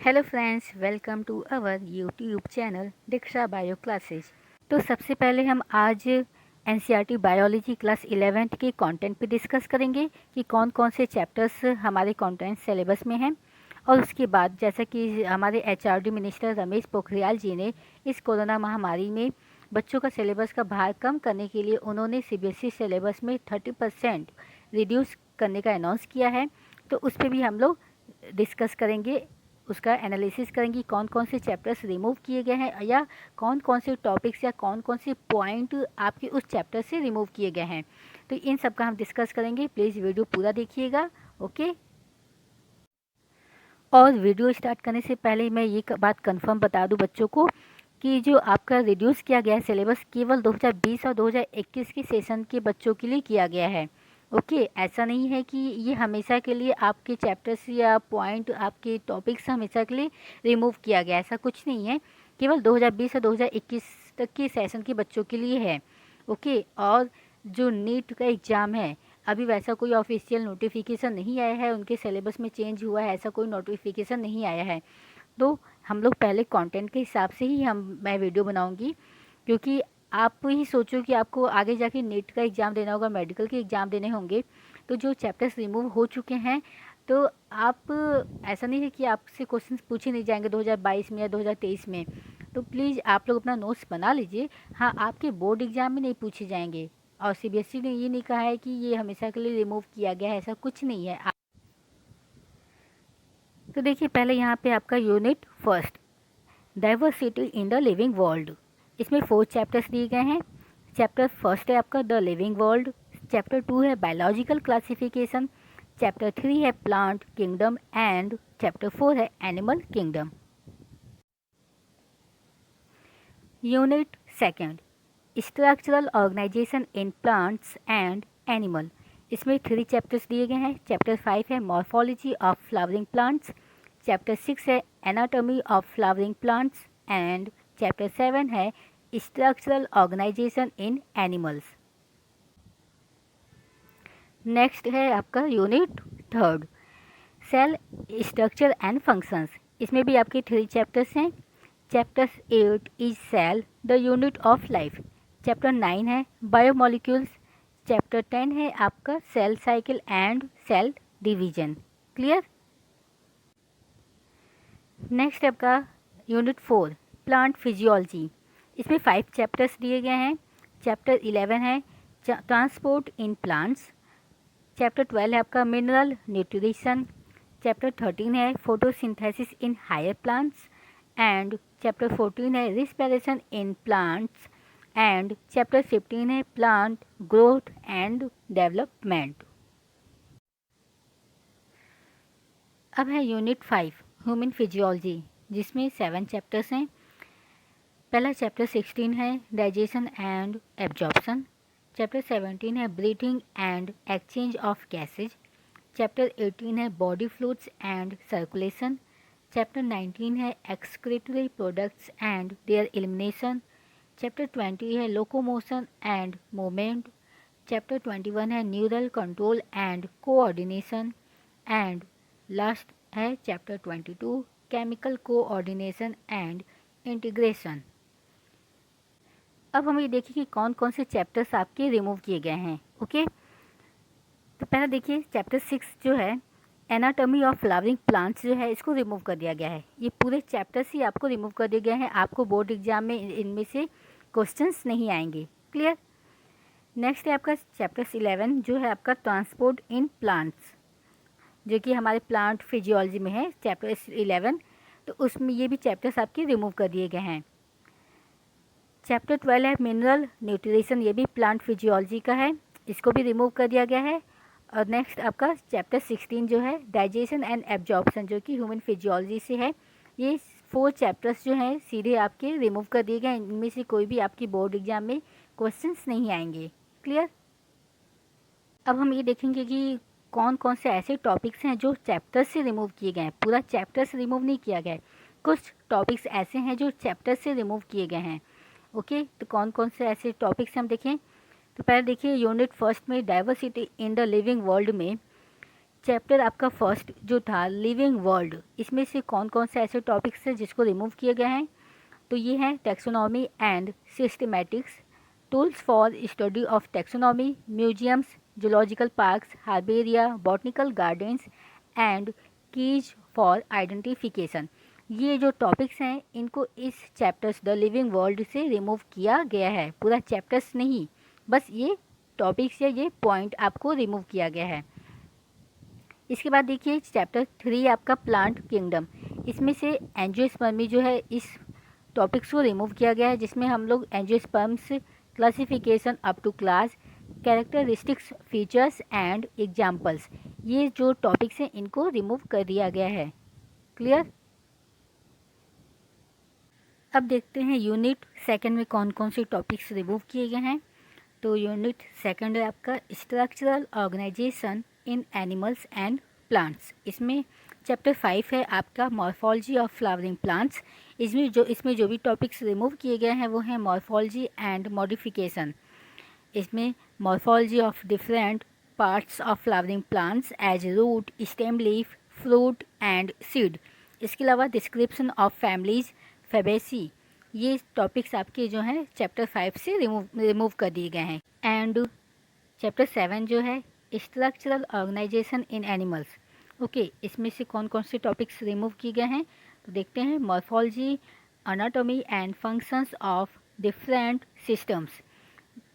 Hello friends, welcome to our YouTube channel Diksha bio classes. तो सबसे पहले हम आज एनसीईआरटी बायोलॉजी क्लास 11th के कंटेंट पे डिस्कस करेंगे कि कौन कौन से चैप्टर्स हमारे कंटेंट सिलेबस में हैं। और उसके बाद जैसा कि हमारे एचआरडी मिनिस्टर रमेश पोखरियाल जी ने इस कोरोना महामारी में बच्चों का सिलेबस का भार कम करने के लिए उन्होंने सीबीएसई सिलेबस में 30% रिड्यूस करने का अनाउंस किया है। तो उस पर भी हम लोग डिस्कस करेंगे, उसका एनालिसिस करेंगे कौन कौन से चैप्टर्स रिमूव किए गए हैं या कौन कौन से टॉपिक्स या कौन कौन से पॉइंट आपके उस चैप्टर से रिमूव किए गए हैं। तो इन सब का हम डिस्कस करेंगे। प्लीज़ वीडियो पूरा देखिएगा। ओके। और वीडियो स्टार्ट करने से पहले मैं ये बात कंफर्म बता दूं बच्चों को कि जो आपका रिड्यूस किया गया है सिलेबस केवल 2020 और 2021 के सेशन के बच्चों के लिए किया गया है। ओके, ऐसा नहीं है कि ये हमेशा के लिए आपके चैप्टर्स या पॉइंट आपके टॉपिक्स हमेशा के लिए रिमूव किया गया, ऐसा कुछ नहीं है। केवल 2020 और 2021 तक के सेशन के बच्चों के लिए है। ओके। और जो नीट का एग्ज़ाम है, अभी वैसा कोई ऑफिशियल नोटिफिकेशन नहीं आया है, उनके सिलेबस में चेंज हुआ है ऐसा कोई नोटिफिकेशन नहीं आया है। तो हम लोग पहले कंटेंट के हिसाब से ही मैं वीडियो बनाऊंगी, क्योंकि आप ही सोचो कि आपको आगे जाके नीट का एग्ज़ाम देना होगा, मेडिकल के एग्ज़ाम देने होंगे, तो जो चैप्टर्स रिमूव हो चुके हैं तो आप, ऐसा नहीं है कि आपसे क्वेश्चंस पूछे नहीं जाएंगे 2022 में या 2023 में। तो प्लीज़ आप लोग अपना नोट्स बना लीजिए। हाँ, आपके बोर्ड एग्ज़ाम में नहीं पूछे जाएंगे। और सीबीएसई ने ये नहीं कहा है कि ये हमेशा के लिए रिमूव किया गया है, ऐसा कुछ नहीं है। तो देखिए, पहले यहाँ पे आपका unit first, diversity in the living world, इसमें 4 चैप्टर्स दिए गए हैं। चैप्टर फर्स्ट है आपका द लिविंग वर्ल्ड, चैप्टर 2 है बायोलॉजिकल क्लासिफिकेशन, चैप्टर 3 है प्लांट किंगडम एंड चैप्टर 4 है animal kingdom. Unit second, structural organisation in plants and animal, इसमें 3 चैप्टर्स दिए गए हैं। चैप्टर 5 है morphology of flowering plants, chapter 6 है anatomy of flowering plants and chapter 7 है structural organisation in animals. Next है आपका unit third, cell structure and functions, इसमें भी आपके 3 चैप्टर्स हैं। Chapter 8 is cell the unit of life, chapter 9 है biomolecules, chapter 10 है आपका cell cycle and cell division. Clear. Next आपका यूनिट 4 प्लांट फिजियोलॉजी, इसमें 5 चैप्टर्स दिए गए हैं। चैप्टर 11 है ट्रांसपोर्ट इन प्लांट्स, चैप्टर 12 है आपका मिनरल न्यूट्रिशन, चैप्टर 13 है photosynthesis in higher plants and chapter 14 है respiration in plants and chapter 15 है प्लांट ग्रोथ एंड डेवलपमेंट। अब है यूनिट 5 ह्यूमन फिजियोलॉजी, जिसमें 7 चैप्टर्स हैं। पहला चैप्टर 16 है डाइजेशन एंड एब्जॉर्प्शन, चैप्टर 17 है breathing and exchange of gases, chapter 18 है body fluids and circulation, chapter 19 है excretory products and their elimination, chapter 20 है लोकोमोशन एंड मूवमेंट, चैप्टर 21 है neural control and coordination and last है chapter 22 chemical coordination and integration. अब हम ये देखें कि कौन कौन से चैप्टर्स आपके रिमूव किए गए हैं। ओके, तो पहले देखिए चैप्टर 6 जो है एनाटॉमी ऑफ फ्लावरिंग प्लांट्स जो है, इसको रिमूव कर दिया गया है। ये पूरे चैप्टर्स ही आपको रिमूव कर दिए गए हैं। आपको बोर्ड एग्जाम में इनमें से क्वेश्चंस नहीं आएंगे। क्लियर। नेक्स्ट है आपका चैप्टर 11 जो है आपका ट्रांसपोर्ट इन प्लांट्स, जो कि हमारे प्लांट फिजियोलॉजी में है चैप्टर 11। तो उसमें ये भी चैप्टर्स आपके रिमूव कर दिए गए हैं। चैप्टर 12 है मिनरल न्यूट्रिशन, ये भी प्लांट फिजियोलॉजी का है, इसको भी रिमूव कर दिया गया है। और नेक्स्ट आपका चैप्टर 16 जो है डाइजेशन एंड एब्जॉर्प्शन, जो कि ह्यूमन फिजियोलॉजी से है। ये 4 चैप्टर्स जो हैं सीधे आपके रिमूव कर दिए गए। इनमें से कोई भी आपकी बोर्ड एग्जाम में क्वेश्चंस नहीं आएंगे। क्लियर। अब हम ये देखेंगे कि कौन कौन से ऐसे टॉपिक्स हैं जो चैप्टर से रिमूव किए गए हैं। पूरा चैप्टर से रिमूव नहीं किया गया है, कुछ टॉपिक्स ऐसे हैं जो चैप्टर से रिमूव किए गए हैं। ओके, तो कौन कौन से ऐसे टॉपिक्स हम देखें। तो पहले देखिए यूनिट फर्स्ट में diversity in the living world में चैप्टर आपका फर्स्ट जो था लिविंग वर्ल्ड, इसमें से कौन कौन से ऐसे टॉपिक्स हैं जिसको रिमूव किए गए हैं? तो ये हैं taxonomy and systematics, tools for study of taxonomy, museums, zoological parks, herbaria, botanical gardens and keys for identification. ये जो टॉपिक्स हैं इनको इस चैप्टर्स द लिविंग वर्ल्ड से रिमूव किया गया है। पूरा चैप्टर्स नहीं, बस ये टॉपिक्स या ये पॉइंट आपको रिमूव किया गया है। इसके बाद देखिए चैप्टर 3 आपका प्लांट किंगडम, इसमें से एंजियोस्पर्मी जो है इस टॉपिक्स को रिमूव किया गया है, जिसमें हम लोग angiosperms classification up to class, characteristics, features and examples, ये जो टॉपिक्स हैं इनको रिमूव कर दिया गया है। क्लियर? अब देखते हैं यूनिट सेकंड में कौन कौन से टॉपिक्स रिमूव किए गए हैं। तो यूनिट सेकंड है आपका structural organisation in animals and plants. इसमें चैप्टर 5 है आपका मॉर्फोलॉजी ऑफ फ्लावरिंग प्लांट्स। इसमें जो भी टॉपिक्स रिमूव किए गए हैं वो हैं मॉर्फोलॉजी एंड मॉडिफिकेशन। इसमें morphology of different parts of flowering plants as root, stem, leaf, fruit and seed. इसके अलावा डिस्क्रिप्शन ऑफ फैमिलीज, फेबेसी, ये टॉपिक्स आपके जो हैं चैप्टर 5 से रिमूव कर दिए गए हैं। एंड चैप्टर 7 जो है structural organisation in animals. Okay, इसमें से कौन कौन से टॉपिक्स रिमूव किए गए हैं तो देखते हैं। Morphology, anatomy and functions of different systems,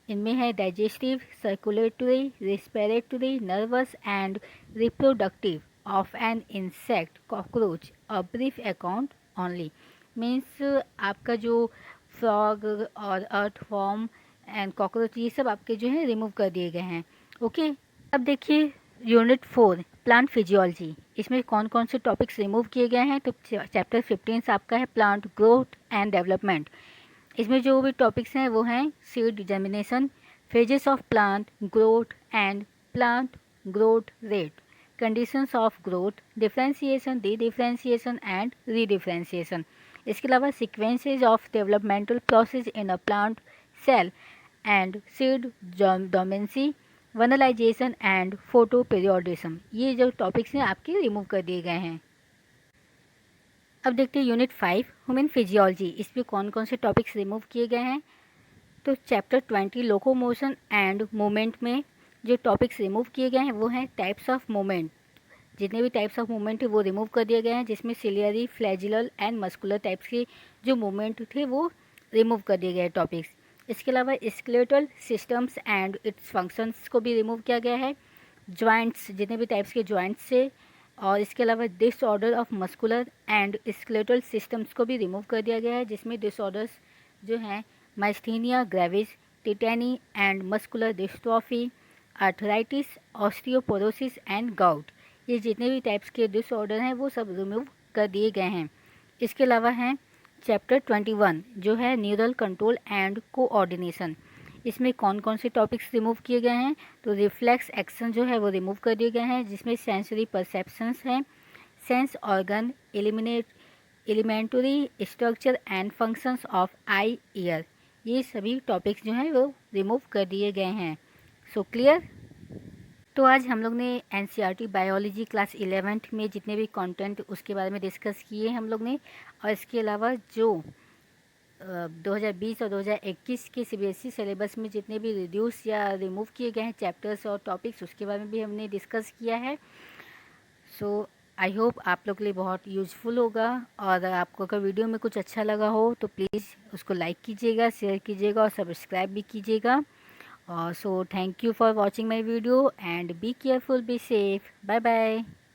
इनमें है digestive, circulatory, respiratory, nervous and reproductive of an insect, cockroach, a brief account only. Means आपका जो फ्रॉग और अर्थवॉर्म एंड कॉकरोच ये सब आपके जो है रिमूव कर दिए गए हैं। ओके, अब देखिए यूनिट 4 प्लांट फिजियोलॉजी, इसमें कौन कौन से टॉपिक्स रिमूव किए गए हैं तो चैप्टर 15 आपका है प्लांट ग्रोथ एंड डेवलपमेंट। इसमें जो भी टॉपिक्स हैं वो हैं seed germination, phases of plant growth and plant growth rate, conditions of growth, differentiation, de differentiation and redifferentiation. इसके अलावा sequences of developmental process in a plant cell and seed dormancy, vernalisation and photoperiodism, ये जो topics हैं आपके remove कर दिए गए हैं। अब देखते हैं यूनिट 5 ह्यूमन फिजियोलॉजी, इसमें कौन कौन से टॉपिक्स रिमूव किए गए हैं तो चैप्टर 20 लोकोमोशन एंड मूवमेंट में जो टॉपिक्स रिमूव किए गए हैं वो हैं टाइप्स ऑफ मूवमेंट। जितने भी टाइप्स ऑफ मूवमेंट है वो रिमूव कर दिए गए हैं, जिसमें सिलियरी, फ्लैजिलल एंड मस्कुलर टाइप्स के जो मूवमेंट थे वो रिमूव कर दिए गए टॉपिक्स। इसके अलावा skeletal systems and it's functions को भी रिमूव किया गया है, जॉइंट्स, जितने भी टाइप्स के जॉइंट्स से, और इसके अलावा disorder of muscular and skeletal systems को भी रिमूव कर दिया गया है, जिसमें डिसऑर्डर्स जो हैं myasthenia gravis, tetany and muscular dystrophy, arthritis, osteoporosis and gout, ये जितने भी टाइप्स के डिसऑर्डर हैं वो सब रिमूव कर दिए गए हैं। इसके अलावा हैं चैप्टर 21 जो है न्यूरल कंट्रोल एंड कोऑर्डिनेशन। इसमें कौन कौन से टॉपिक्स रिमूव किए गए हैं तो रिफ्लेक्स एक्शन जो है वो रिमूव कर दिए गए हैं, जिसमें सेंसरी परसेप्शंस हैं, sense organ, elementary structure and functions of eye ear, ये सभी टॉपिक्स जो हैं वो रिमूव कर दिए गए हैं। So clear? तो आज हम लोग ने एनसीईआरटी बायोलॉजी क्लास 11th में जितने भी कंटेंट उसके बारे में डिस्कस किए हम लोग ने, और इसके अलावा जो 2020 और 2021 के सीबीएसई सिलेबस में जितने भी रिड्यूस या रिमूव किए गए हैं चैप्टर्स और टॉपिक्स उसके बारे में भी हमने डिस्कस किया है। सो आई होप आप लोग के लिए बहुत यूज़फुल होगा, और आपको अगर वीडियो में कुछ अच्छा लगा हो तो प्लीज़ उसको लाइक कीजिएगा, शेयर कीजिएगा और सब्सक्राइब भी कीजिएगा। So thank you for watching my video and be careful, be safe. Bye bye.